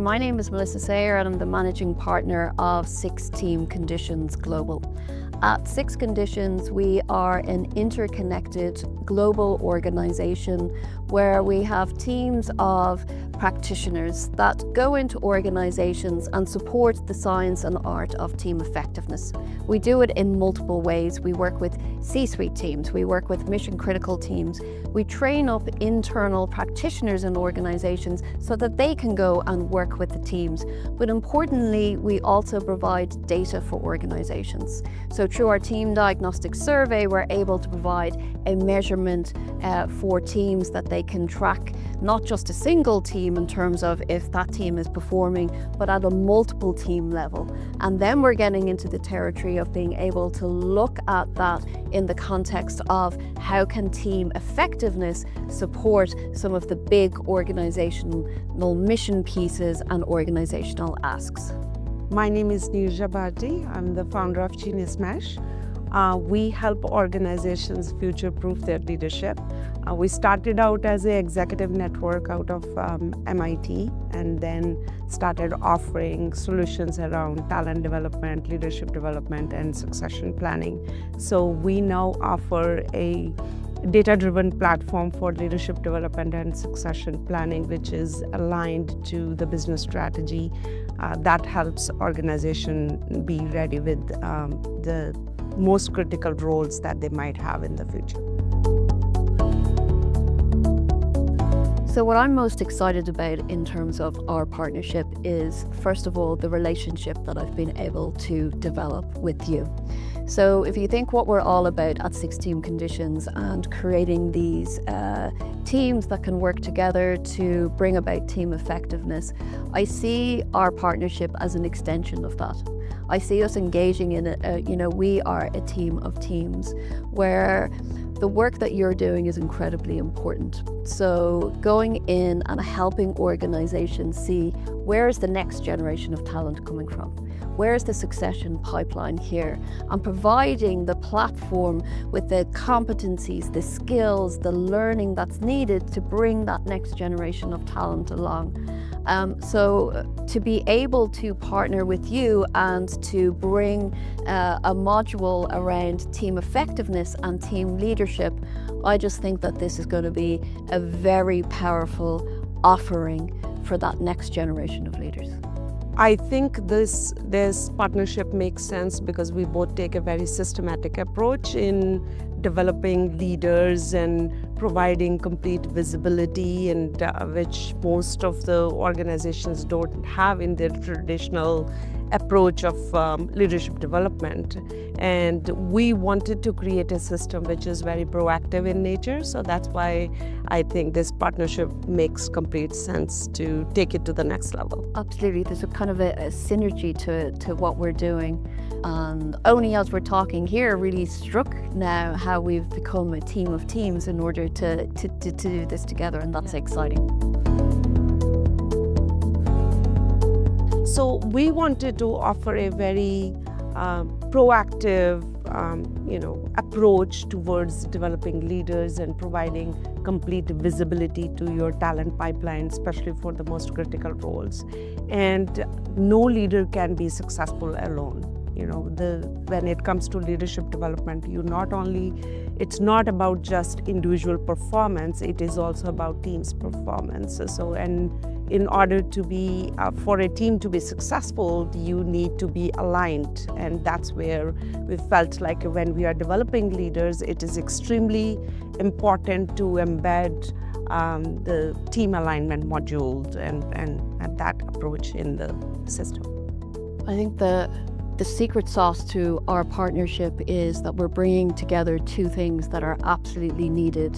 My name is Melissa Sayer and I'm the managing partner of Six Team Conditions Global. At Six Conditions, we are an interconnected global organization where we have teams of practitioners that go into organizations and support the science and art of team effectiveness. We do it in multiple ways. We work with C-suite teams, we work with mission critical teams, we train up internal practitioners in organizations so that they can go and work with the teams. But importantly, we also provide data for organizations. So through our team diagnostic survey, we're able to provide a measurement for teams that they can track, not just a single team in terms of if that team is performing, but at a multiple team level. And then we're getting into the territory of being able to look at that in the context of how can team effectiveness support some of the big organizational mission pieces and organizational asks. My name is Neha Jabadi. I'm the founder of GeniusMesh. We help organizations future-proof their leadership. We started out as an executive network out of MIT and then started offering solutions around talent development, leadership development, and succession planning. So we now offer a data-driven platform for leadership development and succession planning, which is aligned to the business strategy that helps organization be ready with the most critical roles that they might have in the future. So what I'm most excited about in terms of our partnership is, first of all, the relationship that I've been able to develop with you. So if you think what we're all about at Six Team Conditions and creating these teams that can work together to bring about team effectiveness, I see our partnership as an extension of that. I see us engaging in it, we are a team of teams where the work that you're doing is incredibly important. So going in and helping organizations see where is the next generation of talent coming from? Where is the succession pipeline here? And providing the platform with the competencies, the skills, the learning that's needed to bring that next generation of talent along. So to be able to partner with you and to bring a module around team effectiveness and team leadership, I just think that this is going to be a very powerful offering for that next generation of leaders. I think this partnership makes sense because we both take a very systematic approach in developing leaders and providing complete visibility, and which most of the organizations don't have in their traditional approach of leadership development. And we wanted to create a system which is very proactive in nature. So that's why I think this partnership makes complete sense to take it to the next level. Absolutely, there's a kind of a synergy to what we're doing. And only as we're talking here really struck now how we've become a team of teams in order to do this together, and that's exciting. So we wanted to offer a very proactive approach towards developing leaders and providing complete visibility to your talent pipeline, especially for the most critical roles. And no leader can be successful alone. When it comes to leadership development, it's not about just individual performance, it is also about team's performance. So, and in order to be, for a team to be successful, you need to be aligned. And that's where we felt like when we are developing leaders, it is extremely important to embed the team alignment module and that approach in the system. I think the secret sauce to our partnership is that we're bringing together two things that are absolutely needed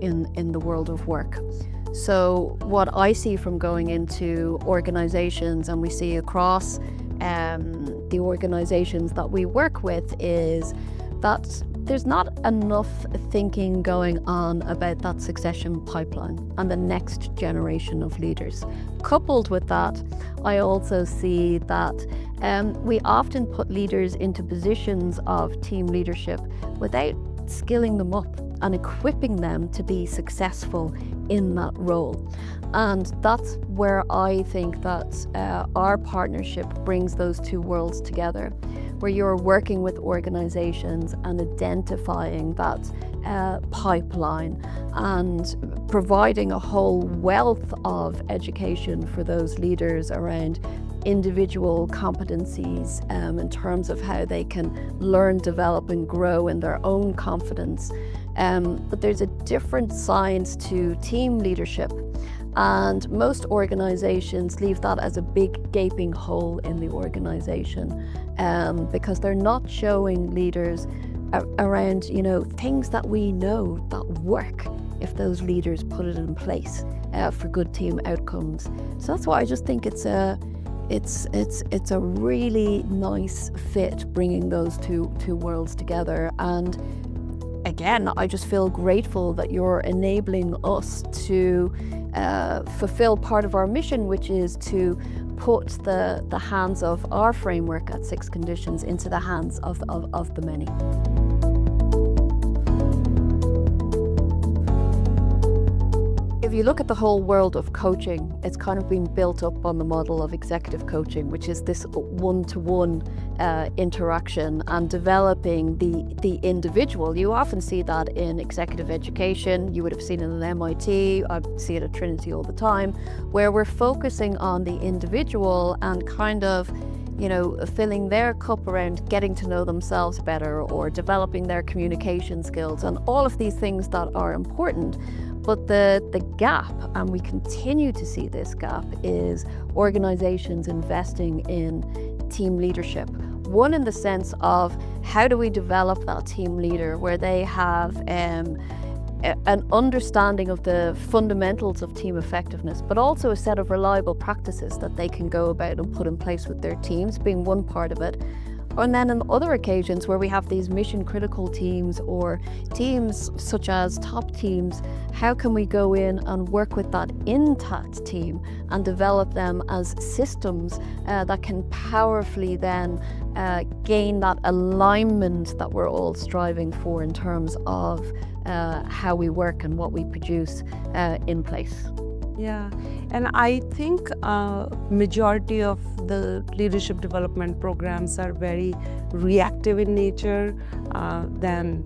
in the world of work. So what I see from going into organizations, and we see across the organizations that we work with, is that there's not enough thinking going on about that succession pipeline and the next generation of leaders. Coupled with that, I also see that we often put leaders into positions of team leadership without skilling them up and equipping them to be successful in that role. And that's where I think that our partnership brings those two worlds together, where you're working with organizations and identifying that pipeline and providing a whole wealth of education for those leaders around individual competencies in terms of how they can learn, develop and grow in their own confidence. But there's a different science to team leadership, and most organizations leave that as a big gaping hole in the organization because they're not showing leaders around, things that we know that work if those leaders put it in place for good team outcomes. So that's why I just think it's a really nice fit, bringing those two worlds together. And again, I just feel grateful that you're enabling us to fulfill part of our mission, which is to put the hands of our framework at 6 conditions into the hands of the many. If you look at the whole world of coaching, it's kind of been built up on the model of executive coaching, which is this one-to-one interaction and developing the individual. You often see that in executive education. You would have seen it at MIT. I see it at Trinity all the time, where we're focusing on the individual and kind of filling their cup around getting to know themselves better or developing their communication skills and all of these things that are important. But the gap, and we continue to see this gap, is organizations investing in team leadership. One, in the sense of how do we develop that team leader where they have an understanding of the fundamentals of team effectiveness, but also a set of reliable practices that they can go about and put in place with their teams, being one part of it. And then on other occasions where we have these mission critical teams or teams such as top teams, how can we go in and work with that intact team and develop them as systems that can powerfully then gain that alignment that we're all striving for in terms of how we work and what we produce in place. Yeah, and I think majority of the leadership development programs are very reactive in nature than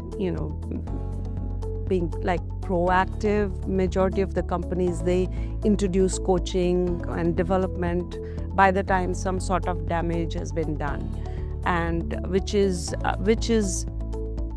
being like proactive. Majority of the companies, they introduce coaching and development by the time some sort of damage has been done, and which is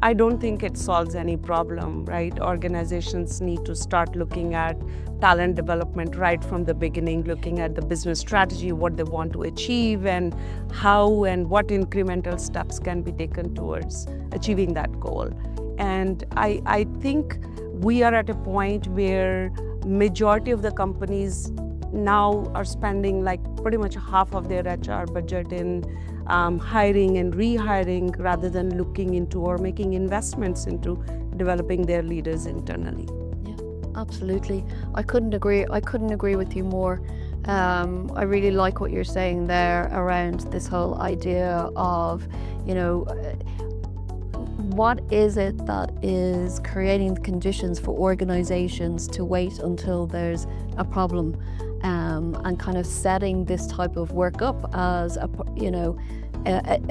I don't think it solves any problem, right? Organizations need to start looking at talent development right from the beginning, looking at the business strategy, what they want to achieve, and how and what incremental steps can be taken towards achieving that goal. And I think we are at a point where majority of the companies now are spending like pretty much half of their HR budget in hiring and rehiring rather than looking into or making investments into developing their leaders internally. Yeah, absolutely. I couldn't agree with you more. I really like what you're saying there around this whole idea of, what is it that is creating the conditions for organizations to wait until there's a problem and kind of setting this type of work up as a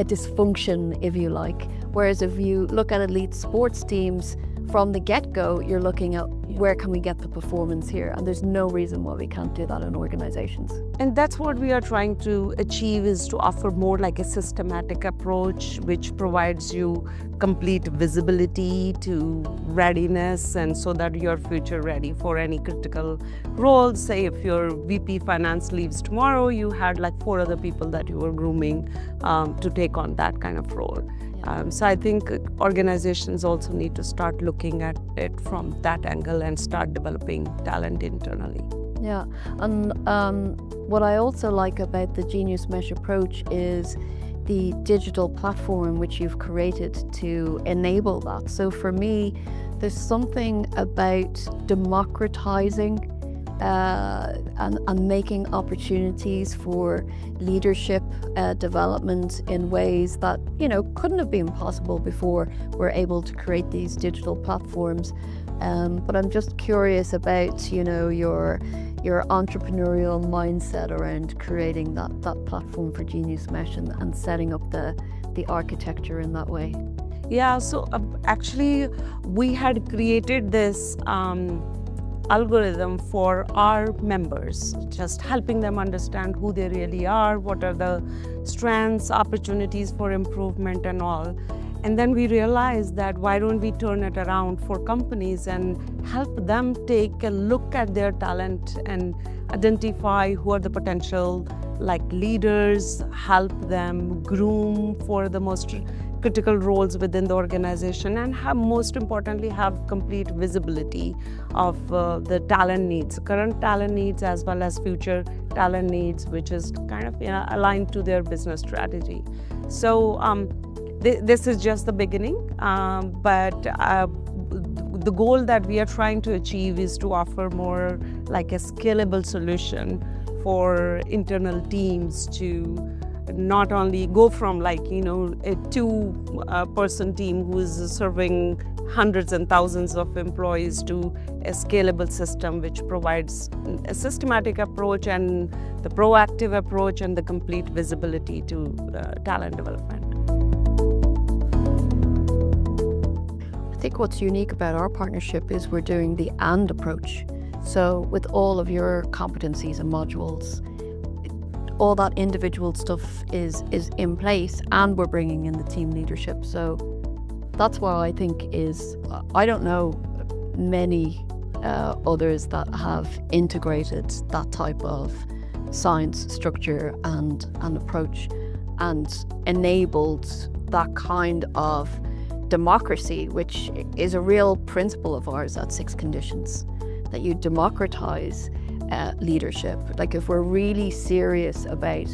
dysfunction, if you like. Whereas if you look at elite sports teams from the get-go, you're looking at where can we get the performance here, and there's no reason why we can't do that in organizations. And that's what we are trying to achieve, is to offer more like a systematic approach which provides you complete visibility to readiness, and so that you're future ready for any critical roles. Say if your VP finance leaves tomorrow, you had like 4 other people that you were grooming to take on that kind of role. So I think organizations also need to start looking at it from that angle and start developing talent internally. Yeah, and what I also like about the GeniusMesh approach is the digital platform which you've created to enable that. So for me, there's something about democratizing and making opportunities for leadership development in ways that, couldn't have been possible before we're able to create these digital platforms. But I'm just curious about, your entrepreneurial mindset around creating that platform for GeniusMesh and setting up the architecture in that way. Yeah, so actually we had created this algorithm for our members, just helping them understand who they really are, what are the strengths, opportunities for improvement and all. And then we realized that why don't we turn it around for companies and help them take a look at their talent and identify who are the potential leaders, help them groom for the most critical roles within the organization, and most importantly have complete visibility of the talent needs, current talent needs as well as future talent needs, which is kind of aligned to their business strategy. So this is just the beginning, but the goal that we are trying to achieve is to offer more like a scalable solution for internal teams to not only go from a 2-person team who is serving hundreds and thousands of employees to a scalable system which provides a systematic approach and the proactive approach and the complete visibility to talent development. I think what's unique about our partnership is we're doing the and approach. So with all of your competencies and modules, all that individual stuff is in place, and we're bringing in the team leadership. So that's why I think I don't know many others that have integrated that type of science, structure and approach and enabled that kind of democracy, which is a real principle of ours at Six Conditions, that you democratize leadership. Like if we're really serious about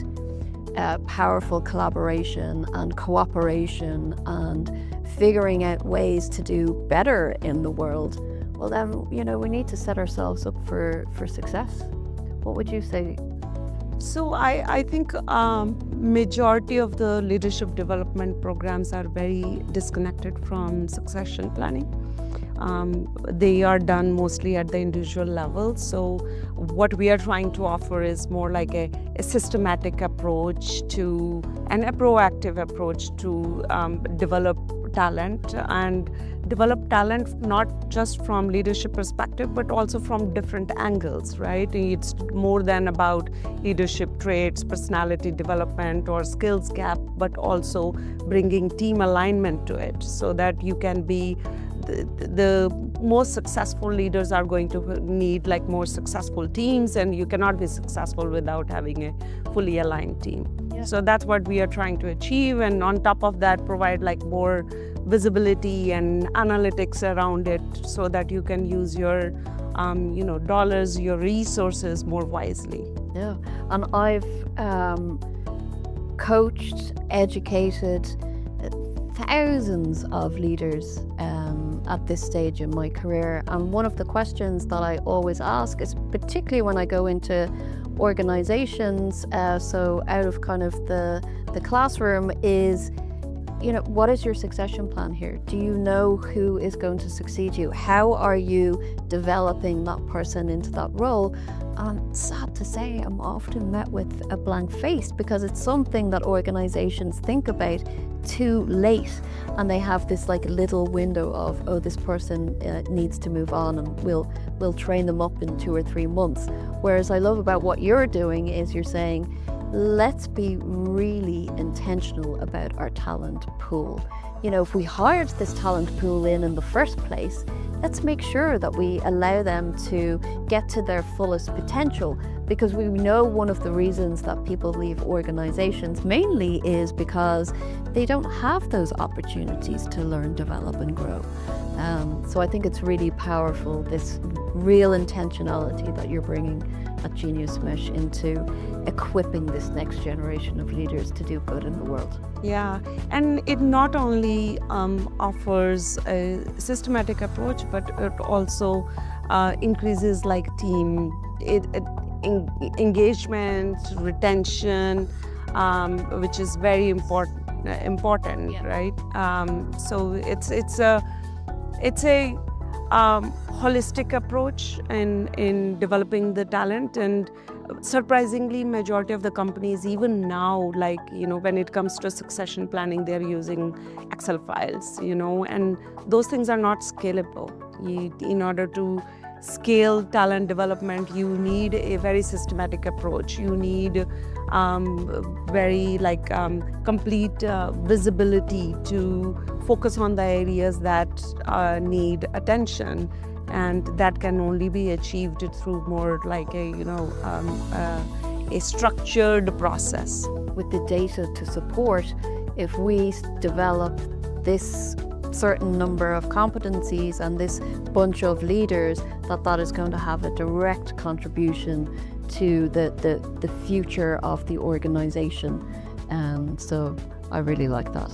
powerful collaboration and cooperation and figuring out ways to do better in the world, well then, we need to set ourselves up for success. What would you say? So I think majority of the leadership development programs are very disconnected from succession planning. They are done mostly at the individual level. So what we are trying to offer is more like a systematic approach to and a proactive approach to develop talent, and develop talent not just from leadership perspective but also from different angles, right? It's more than about leadership traits, personality development or skills gap, but also bringing team alignment to it so that you can be the most successful leaders are going to need more successful teams, and you cannot be successful without having a fully aligned team. Yeah. So that's what we are trying to achieve, and on top of that provide more visibility and analytics around it so that you can use your dollars, your resources more wisely. Yeah, and I've coached, educated thousands of leaders at this stage in my career, and one of the questions that I always ask is, particularly when I go into organizations, so out of kind of the classroom, is what is your succession plan here? Do you know who is going to succeed you? How are you developing that person into that role? And sad to say, I'm often met with a blank face because it's something that organizations think about too late, and they have this little window of, oh, this person needs to move on and we'll train them up in 2 or 3 months. Whereas I love about what you're doing is you're saying, let's be really intentional about our talent pool. If we hired this talent pool in the first place, let's make sure that we allow them to get to their fullest potential, because we know one of the reasons that people leave organizations mainly is because they don't have those opportunities to learn, develop and grow. So I think it's really powerful, this real intentionality that you're bringing at GeniusMesh into equipping this next generation of leaders to do good in the world. Yeah, and it not only offers a systematic approach, but it also increases team engagement, retention, which is very important, Yeah. right? So it's a holistic approach in developing the talent, and surprisingly, majority of the companies, even now, like, when it comes to succession planning, they're using Excel files, and those things are not scalable. In order to scale talent development, you need a very systematic approach. You need very complete visibility to focus on the areas that need attention, and that can only be achieved through more like a structured process. With the data to support, if we develop this certain number of competencies and this bunch of leaders, that is going to have a direct contribution to the future of the organization. And so I really like that.